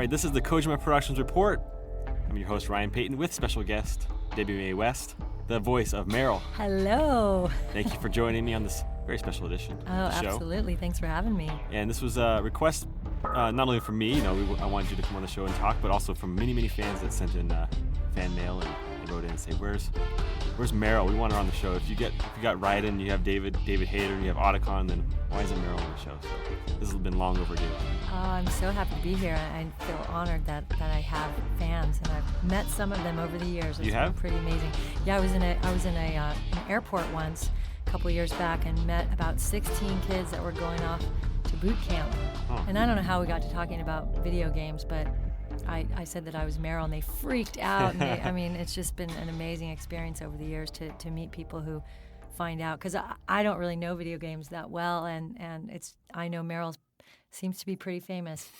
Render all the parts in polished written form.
right, this is the Kojima Productions Report. I'm your host, Ryan Payton, with special guest, Debi Mae West, the voice of Meryl. Hello. Thank you for joining me on this very special edition of the show. Absolutely. Thanks for having me. And this was a request not only from me, I wanted you to come on the show and talk, but also from many, many fans that sent in fan mail and they wrote in and say, where's Meryl? We want her on the show. If you got Raiden, you have David Hayter, and you have HIDECHAN, then why isn't Meryl on the show? So this has been long overdue. I'm so happy to be here. I feel honored that I have fans, and I've met some of them over the years. It's been pretty amazing. Yeah, I was in an airport once a couple years back and met about 16 kids that were going off to boot camp. Huh. And I don't know how we got to talking about video games, but I said that I was Meryl, and they freaked out. And it's just been an amazing experience over the years to meet people who find out, because I don't really know video games that well, and I know Meryl seems to be pretty famous.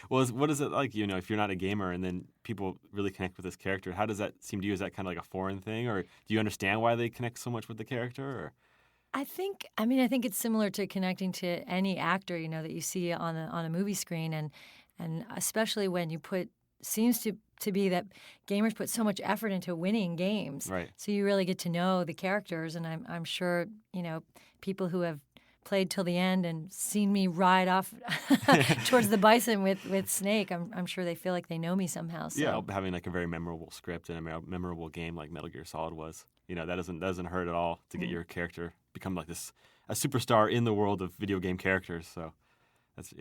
Well, what is it like, if you're not a gamer and then people really connect with this character? How does that seem to you? Is that kind of like a foreign thing, or do you understand why they connect so much with the character? Or? I think it's similar to connecting to any actor, that you see on a movie screen, and especially when you seems to be that gamers put so much effort into winning games. Right. So you really get to know the characters, and I'm sure, people who have played till the end and seen me ride off towards the bison with Snake, I'm sure they feel like they know me somehow. So. Yeah, having like a very memorable script and a memorable game like Metal Gear Solid was. That doesn't hurt at all to get your character become like a superstar in the world of video game characters. So it's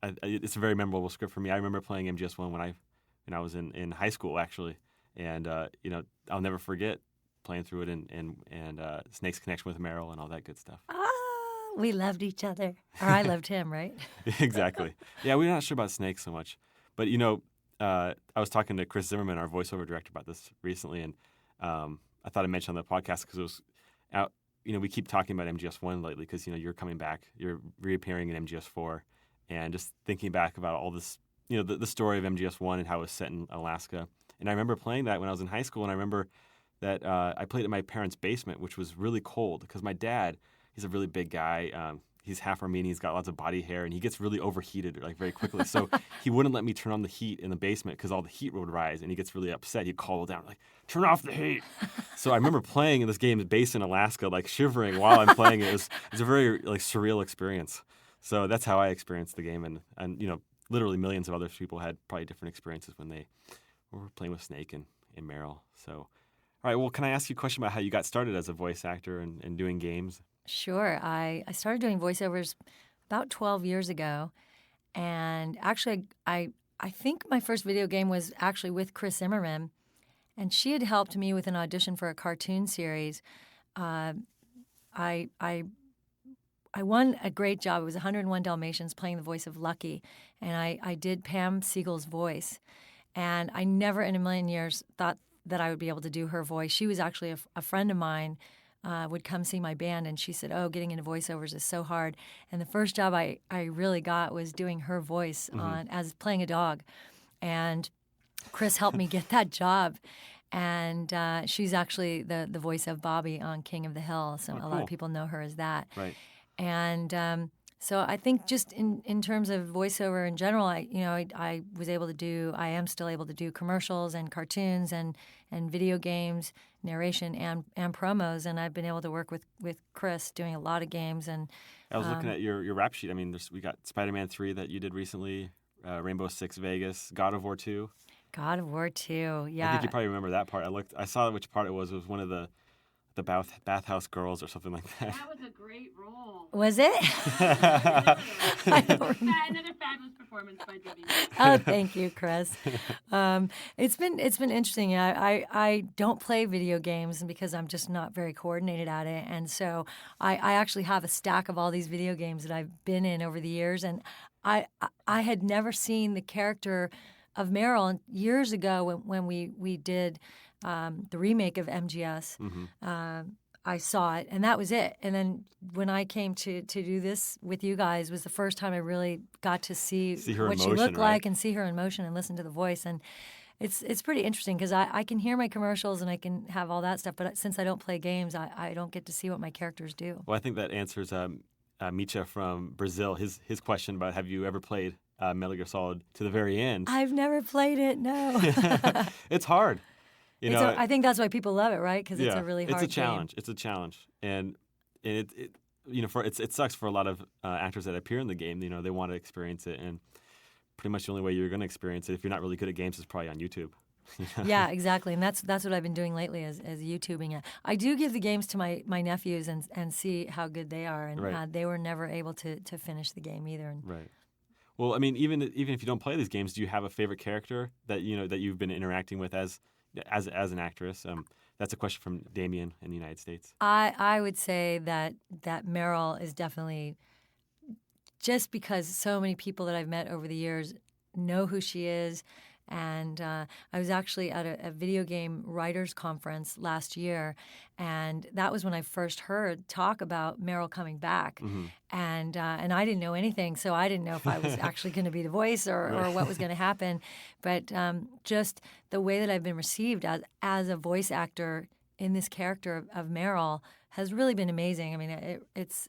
a very memorable script for me. I remember playing MGS1 when I was in high school, actually, and I'll never forget playing through it and Snake's connection with Meryl and all that good stuff. We loved each other, or I loved him, right? Exactly. Yeah, we're not sure about Snake so much, but I was talking to Chris Zimmerman, our voiceover director, about this recently, and I thought I'd mention on the podcast because it was out. We keep talking about MGS1 lately because you're coming back, you're reappearing in MGS4. And just thinking back about all this, the story of MGS1 and how it was set in Alaska. And I remember playing that when I was in high school, and I remember that I played it in my parents' basement, which was really cold because my dad, he's a really big guy. He's half Armenian. He's got lots of body hair, and he gets really overheated very quickly. So he wouldn't let me turn on the heat in the basement because all the heat would rise, and he gets really upset. He'd call down, turn off the heat. So I remember playing in this game based in Alaska, shivering while I'm playing it. It was a very surreal experience. So that's how I experienced the game, and literally millions of other people had probably different experiences when they were playing with Snake and Meryl. So, all right, well, can I ask you a question about how you got started as a voice actor and doing games? Sure. I started doing voiceovers about 12 years ago, and actually I think my first video game was actually with Chris Zimmerman, and she had helped me with an audition for a cartoon series. I won a great job. It was 101 Dalmatians playing the voice of Lucky, and I did Pam Siegel's voice. And I never in a million years thought that I would be able to do her voice. She was actually a friend of mine, would come see my band, and she said, getting into voiceovers is so hard. And the first job I really got was doing her voice as playing a dog. And Chris helped me get that job. And she's actually the voice of Bobby on King of the Hill, so a lot of people know her as that. Right. And so I think just in terms of voiceover in general, I was able to do, I am still able to do commercials and cartoons and video games, narration and promos, and I've been able to work with Chris doing a lot of games. And I was looking at your rap sheet. We got Spider-Man 3 that you did recently, Rainbow Six Vegas, God of War 2. God of War 2, yeah. I think you probably remember that part. I saw which part it was. It was one of the bathhouse girls or something like that. That was a great role. Was it? Another fabulous performance by Debi. Oh, thank you, Chris. It's been interesting. I don't play video games because I'm just not very coordinated at it, and so I actually have a stack of all these video games that I've been in over the years, and I had never seen the character of Meryl years ago when we did the remake of MGS. I saw it, and that was it. And then when I came to do this with you guys, was the first time I really got to see what she looked like and see her in motion and listen to the voice. And it's pretty interesting because I can hear my commercials and I can have all that stuff, but since I don't play games, I don't get to see what my characters do. Well, I think that answers Micha from Brazil, his question about have you ever played Metal Gear Solid to the very end. I've never played it. No. It's hard. I think that's why people love it, right? Because it's a really hard It's a challenge. game. It's a challenge, and it it sucks for a lot of actors that appear in the game. They want to experience it, and pretty much the only way you're going to experience it if you're not really good at games is probably on YouTube. Yeah, exactly, and that's what I've been doing lately is YouTubing it. I do give the games to my nephews and see how good they are, and Right. they were never able to finish the game either. And Right. Well, I mean, even if you don't play these games, do you have a favorite character that that you've been interacting with as an actress? That's a question from Damien in the United States. I would say that Meryl is definitely, just because so many people that I've met over the years know who she is. And I was actually at a video game writers conference last year, and that was when I first heard talk about Meryl coming back. Mm-hmm. And I didn't know anything, so I didn't know if I was actually going to be the voice or what was going to happen. But just the way that I've been received as a voice actor in this character of Meryl has really been amazing. I mean,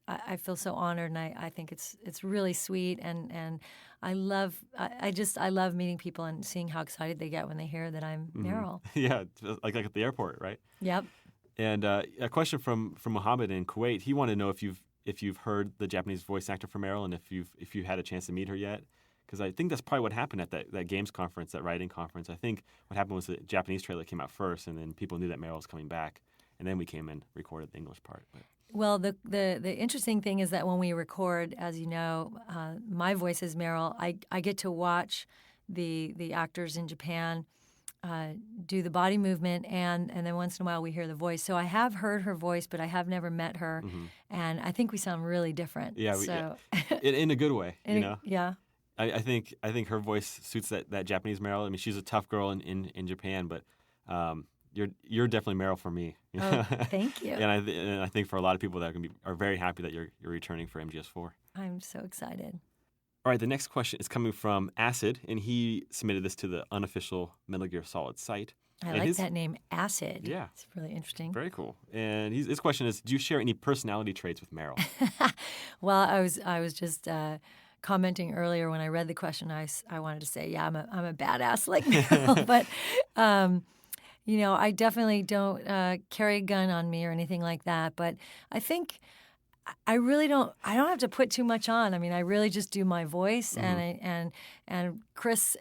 I feel so honored, and I think it's really sweet, and I love meeting people and seeing how excited they get when they hear that I'm Meryl. Yeah, like at the airport, right? Yep. And a question from Mohammed in Kuwait. He wanted to know if you've heard the Japanese voice actor for Meryl, and if you've had a chance to meet her yet. Because I think that's probably what happened at that games conference, that writing conference. I think what happened was the Japanese trailer came out first, and then people knew that Meryl was coming back, and then we came and recorded the English part. But. Well, the interesting thing is that when we record, as you know, my voice is Meryl. I get to watch the actors in Japan do the body movement, and then once in a while we hear the voice. So I have heard her voice, but I have never met her, and I think we sound really different. Yeah, in a good way, Yeah. I think her voice suits that Japanese Meryl. I mean, she's a tough girl in Japan, but you're definitely Meryl for me. Oh, thank you. And I think for a lot of people that are very happy that you're returning for MGS4. I'm so excited. All right, the next question is coming from Acid, and he submitted this to the unofficial Metal Gear Solid site. I like that name, Acid. Yeah. It's really interesting. Very cool. And his question is, do you share any personality traits with Meryl? Well, I was just commenting earlier when I read the question. I wanted to say, yeah, I'm a badass like Meryl, but I definitely don't carry a gun on me or anything like that. But I think I really don't. I don't have to put too much on. I mean, I really just do my voice, and Chris,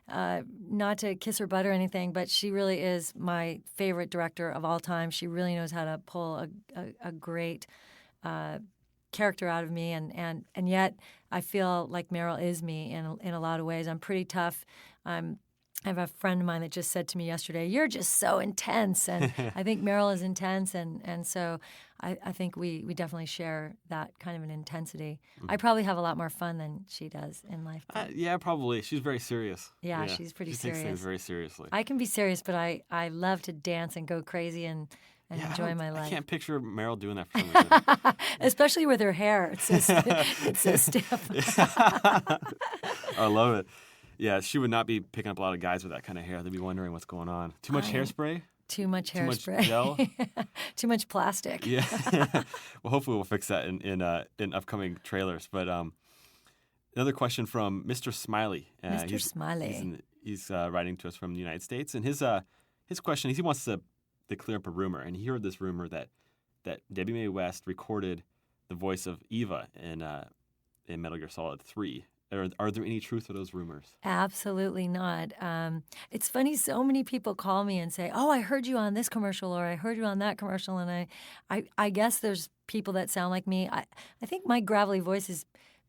not to kiss her butt or anything, but she really is my favorite director of all time. She really knows how to pull a great character out of me, and yet I feel like Meryl is me in a lot of ways. I'm pretty tough. I have a friend of mine that just said to me yesterday, "You're just so intense," and I think Meryl is intense, and so I think we definitely share that kind of an intensity. I probably have a lot more fun than she does in life. Yeah, probably. She's very serious. Yeah, she's pretty serious. She takes things very seriously. I can be serious, but I love to dance and go crazy and enjoy my life. I can't picture Meryl doing that for some reason. Especially with her hair. It's so stiff. I love it. Yeah, she would not be picking up a lot of guys with that kind of hair. They'd be wondering what's going on. Too much hairspray? Too much hairspray. Too much gel? Too much plastic. Yeah. Well, hopefully we'll fix that in upcoming trailers. But another question from Mr. Smiley. Mr. Smiley. He's writing to us from the United States. And his question is, he wants to clear up a rumor. And he heard this rumor that Debi Mae West recorded the voice of Eva in Metal Gear Solid 3. Are there any truth to those rumors? Absolutely not. It's funny, so many people call me and say, "Oh, I heard you on this commercial," or "I heard you on that commercial," and I guess there's people that sound like me. I think my gravelly voice is,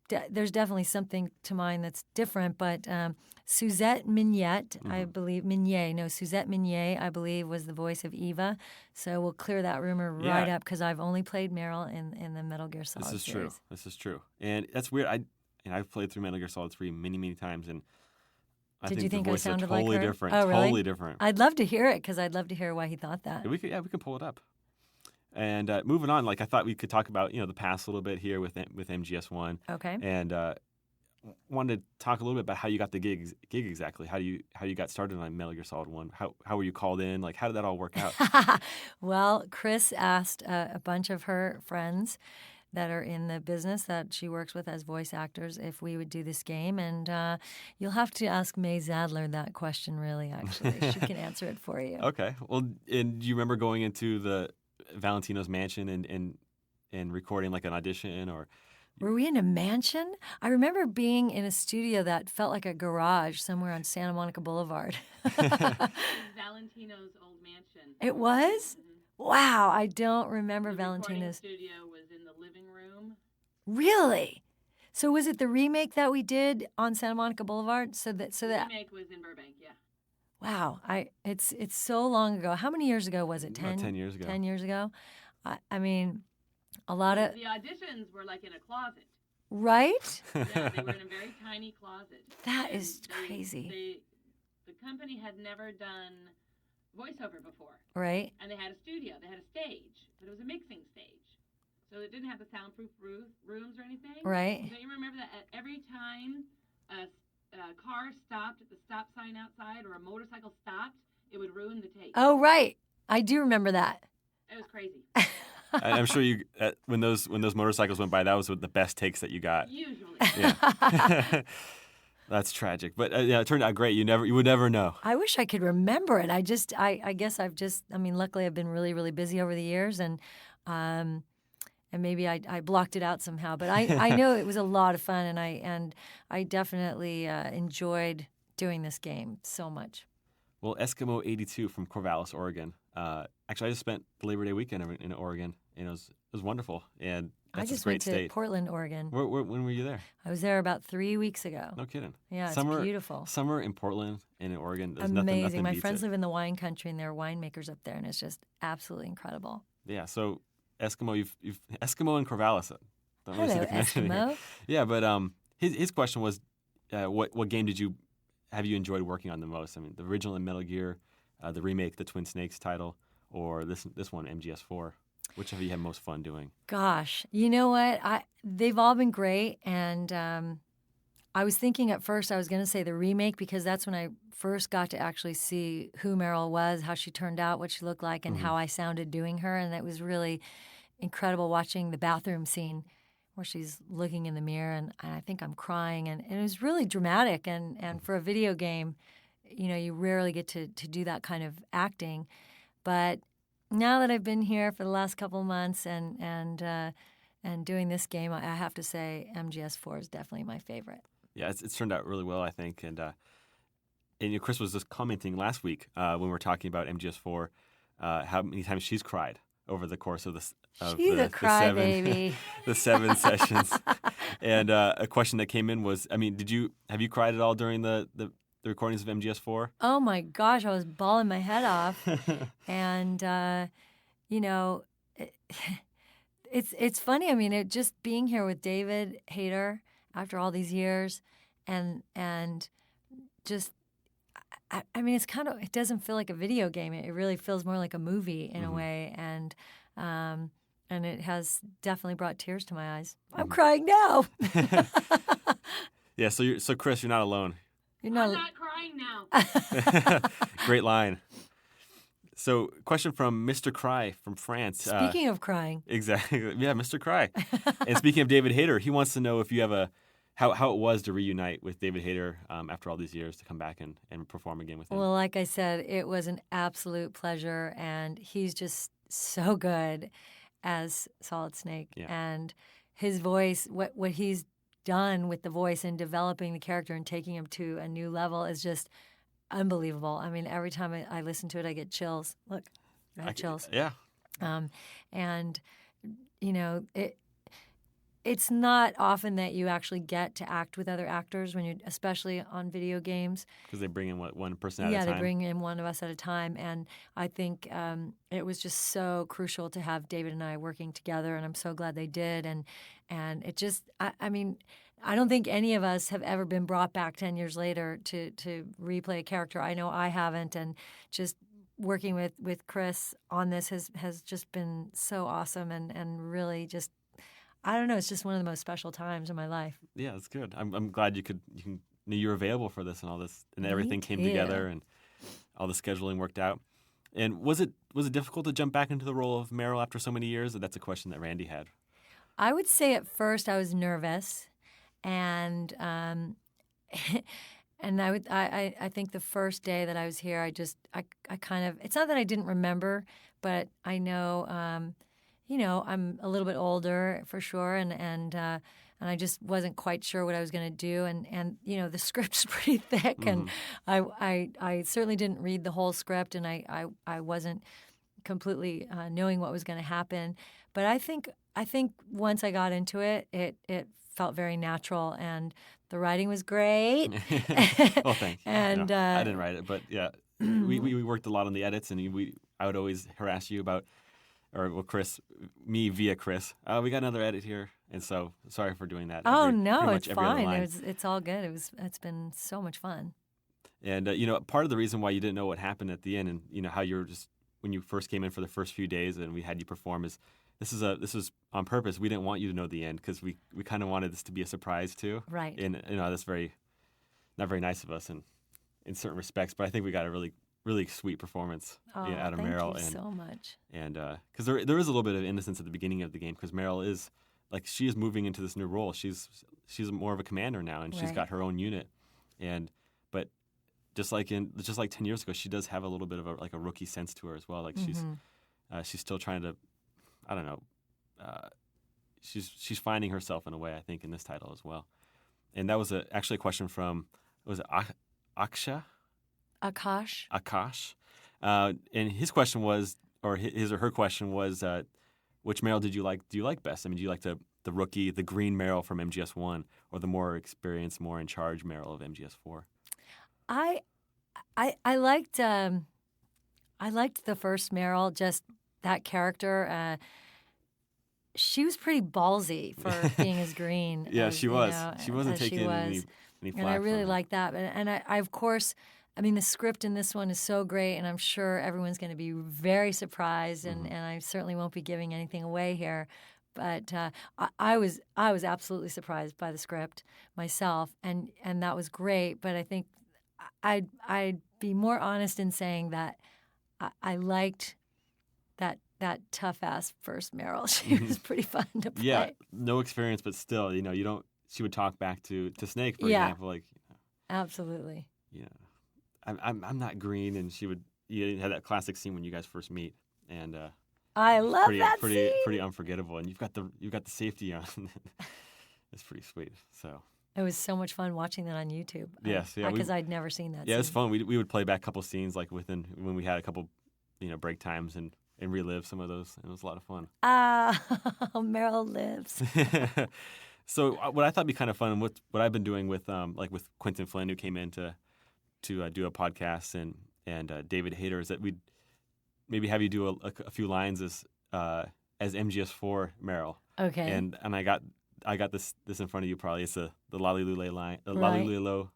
there's definitely something to mine that's different, but Suzette Mignette, I believe, Suzette Mignette, I believe, was the voice of Eva. So we'll clear that rumor right up, because I've only played Meryl in the Metal Gear Solid series. This is true. And that's weird. I've played through Metal Gear Solid 3 many, many times, and Did you the think I voices sounded are totally like her? different. Oh, really? Totally different. I'd love to hear it, because I'd love to hear why he thought that. We can pull it up. And moving on, I thought we could talk about the past a little bit here with MGS1. Okay. And wanted to talk a little bit about how you got the gig exactly. How you got started on Metal Gear Solid 1. How were you called in? How did that all work out? Well, Chris asked a bunch of her friends that are in the business that she works with as voice actors if we would do this game. And you'll have to ask May Zadler that question, really, actually. She can answer it for you. Okay. Well, and do you remember going into the Valentino's mansion and recording like an audition or? Were we in a mansion? I remember being in a studio that felt like a garage somewhere on Santa Monica Boulevard. It was Valentino's old mansion. It was? Wow, I don't remember The Valentina's. recording studio was in the living room. Really? So was it the remake that we did on Santa Monica Boulevard? The remake was in Burbank, yeah. Wow, it's so long ago. How many years ago was it? About 10 years ago. 10 years ago. I mean, a lot of The auditions were like in a closet. right. Yeah, they were in a very tiny closet. That And is crazy. The company had never done voiceover before. Right. And they had a studio, they had a stage, but it was a mixing stage. So it didn't have the soundproof rooms or anything. Right. Don't you remember that at every time a car stopped at the stop sign outside or a motorcycle stopped, it would ruin the take? Oh, right. I do remember that. It was crazy. I'm sure you when those motorcycles went by, that was the best takes that you got. Usually. Yeah. That's tragic, but yeah, it turned out great. You would never know. I wish I could remember it. I guess I mean, luckily I've been really, really busy over the years, and maybe I blocked it out somehow. But I know it was a lot of fun, and I definitely enjoyed doing this game so much. Well, Eskimo 82 from Corvallis, Oregon. Actually, I just spent the Labor Day weekend in Oregon, and it was wonderful. And that's I just a great went to state. Portland, Oregon. When were you there? I was there about 3 weeks ago. No kidding. Yeah, it's beautiful. Summer in Portland and in Oregon. There's Amazing. Nothing My beats friends it. live in the wine country, and there are winemakers up there, and it's just absolutely incredible. Yeah. So Eskimo, you've Eskimo and Corvallis. Don't really see Hello, the connection here. Eskimo. Yeah, but his question was, what game have you enjoyed working on the most? I mean, the original in Metal Gear, the remake, the Twin Snakes title, or this one, MGS4. Which have you had most fun doing? Gosh, you know what? They've all been great, and I was thinking at first I was going to say the remake because that's when I first got to actually see who Meryl was, how she turned out, what she looked like, and how I sounded doing her, and it was really incredible watching the bathroom scene where she's looking in the mirror, and I think I'm crying, and it was really dramatic, and for a video game, you know, you rarely get to do that kind of acting, but now that I've been here for the last couple of months and doing this game, I have to say MGS4 is definitely my favorite. Yeah, it's turned out really well, I think. And Chris was just commenting last week when we were talking about MGS4 how many times she's cried over the course of She's a crybaby. the 7 sessions. And a question that came in was, I mean, have you cried at all during the recordings of MGS4? Oh my gosh, I was bawling my head off, and you know, it's funny. I mean, just being here with David Hayter after all these years, and just, I mean, it doesn't feel like a video game. It really feels more like a movie in a way, and it has definitely brought tears to my eyes. I'm crying now. Yeah, so Chris, you're not alone. I'm not crying now. Great line. So, question from Mr. Cry from France. Speaking of crying. Exactly. Yeah, Mr. Cry. And speaking of David Hayter, he wants to know if you have how it was to reunite with David Hayter after all these years to come back and perform again with him. Well, like I said, it was an absolute pleasure, and he's just so good as Solid Snake. Yeah. And his voice, what he's done with the voice and developing the character and taking him to a new level is just unbelievable. I mean, every time I listen to it, I get chills. Look, I have chills. Yeah. And, you know, it's not often that you actually get to act with other actors when especially on video games. Because they bring in one person at a time. Yeah, they bring in one of us at a time. And I think it was just so crucial to have David and I working together, and I'm so glad they did. And it just, I mean, I don't think any of us have ever been brought back 10 years later to replay a character. I know I haven't, and just working with Chris on this has just been so awesome and really just, I don't know, it's just one of the most special times in my life. Yeah, that's good. I'm glad you knew you were available for this and all this, and everything came too. together and all the scheduling worked out. And was it difficult to jump back into the role of Meryl after so many years? That's a question that Randy had. I would say at first I was nervous, and and I think the first day that I was here, I kind of, it's not that I didn't remember, but I know, I'm a little bit older for sure, and I just wasn't quite sure what I was going to do, and the script's pretty thick, and I certainly didn't read the whole script, and I wasn't completely knowing what was going to happen, but I think once I got into it, it felt very natural, and the writing was great. Well, thanks. And I didn't write it, but yeah, we worked a lot on the edits, and I would always harass you about, me via Chris. We got another edit here, and so sorry for doing that. Oh pretty no, much it's every other fine. line. It's all good. It's been so much fun. And part of the reason why you didn't know what happened at the end, and how you were just when you first came in for the first few days, and we had you perform, is this was on purpose. We didn't want you to know the end because we kind of wanted this to be a surprise too. Right. And that's not very nice of us in certain respects, but I think we got a really, really sweet perference out of Meryl. Thank you so much. And because there is a little bit of innocence at the beginning of the game, because Meryl is she is moving into this new role. She's more of a commander now, and she's got her own unit. But just like 10 years ago, she does have a little bit of a rookie sense to her as well. Like she's still trying to, I don't know, she's finding herself in a way, I think, in this title as well. And that was actually a question from, was it Aksha? Akash. And his question was, or his or her question was, which Meryl do you like best? I mean, do you like the rookie, the green Meryl from MGS1, or the more experienced, more in charge Meryl of MGS4? I liked the first Meryl, just that character. She was pretty ballsy for being as green. Yeah, as, she was. She as wasn't she taking was. any flack. And I really from like that. And I, of course, the script in this one is so great, and I'm sure everyone's going to be very surprised, and I certainly won't be giving anything away here. But I was absolutely surprised by the script myself, and that was great. But I think I'd be more honest in saying that I liked that tough ass first Meryl. She was pretty fun to play. Yeah, no experience, but still, you don't. She would talk back to Snake, for example, absolutely. I'm not green, and she would. You had that classic scene when you guys first meet, and I love that pretty, scene. Pretty unforgettable, and you've got the safety on. It's pretty sweet. So it was so much fun watching that on YouTube. Yes, because I'd never seen that. Yeah, scene. it was fun. We would play back a couple scenes when we had a couple, break times and relive some of those. And it was a lot of fun. Meryl lives. So what I thought would be kind of fun, and what I've been doing with with Quentin Flynn, who came in to do a podcast, and David Hayter, is that we'd maybe have you do a few lines as MGS4 Meryl. Okay. And I got this in front of you probably. It's the Lolly Lule line. Right. Lolly Lule.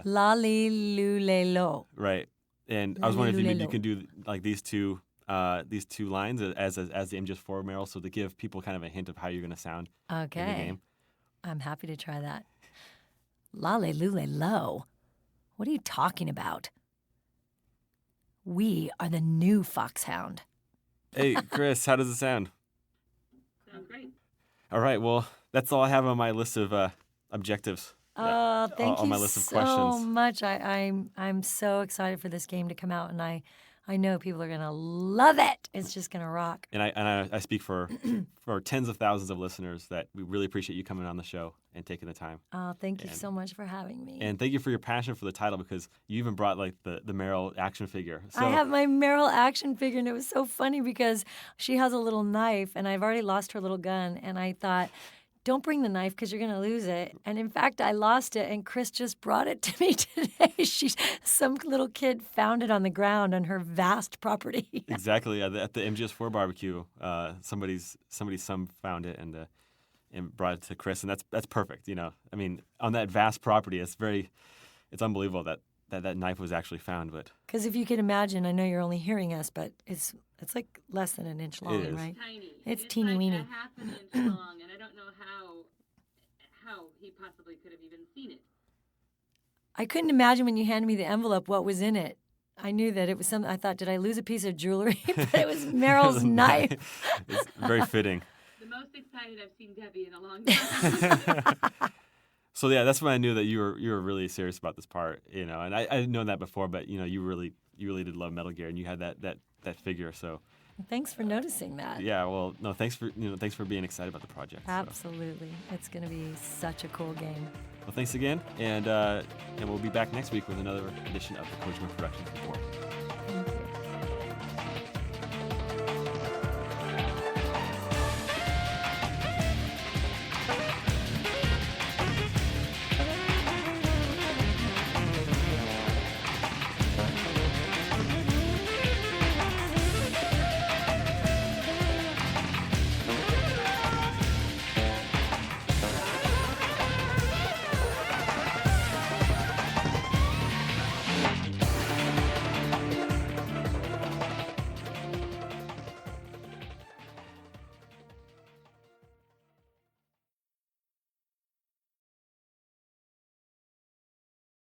Lolly Lule. Right. And I was wondering if you can do these two lines as the MGS4 Meryl, so to give people kind of a hint of how you're going to sound in the game. I'm happy to try that. Lolly Lule Lo. What are you talking about? We are the new Foxhound. Hey, Chris, how does it sound? Sounds great. All right. Well, that's all I have on my list of objectives. Oh, thank on you my list of so questions. much. I'm so excited for this game to come out, and I know people are gonna love it. It's just gonna rock. And I speak for tens of thousands of listeners that we really appreciate you coming on the show and taking the time. Oh, thank you so much for having me. And thank you for your passion for the title, because you even brought the Meryl action figure. So, I have my Meryl action figure, and it was so funny because she has a little knife, and I've already lost her little gun, and I thought, don't bring the knife because you're going to lose it. And in fact, I lost it, and Chris just brought it to me today. Some little kid found it on the ground on her vast property. Exactly. At the MGS4 barbecue, somebody's son found it and brought it to Chris, and that's perfect. On that vast property, it's unbelievable that knife was actually found. But because if you can imagine, I know you're only hearing us, but it's like less than an inch long, It is. right? Tiny. It's teeny weeny. Like a half an inch long, and I don't know how he possibly could have even seen it. I couldn't imagine when you handed me the envelope what was in it. I knew that it was something. I thought, did I lose a piece of jewelry? But it was Meryl's knife. It's very fitting. The most excited I've seen Debbie in a long time. So yeah, that's when I knew that you were really serious about this part, and I didn't know that before, but you really did love Metal Gear, and you had that figure. So Thanks for noticing that. yeah, well, no, thanks for being excited about the project. Absolutely. It's going to be such a cool game. Well, thanks again, and we'll be back next week with another edition of the Kojima Productions Report.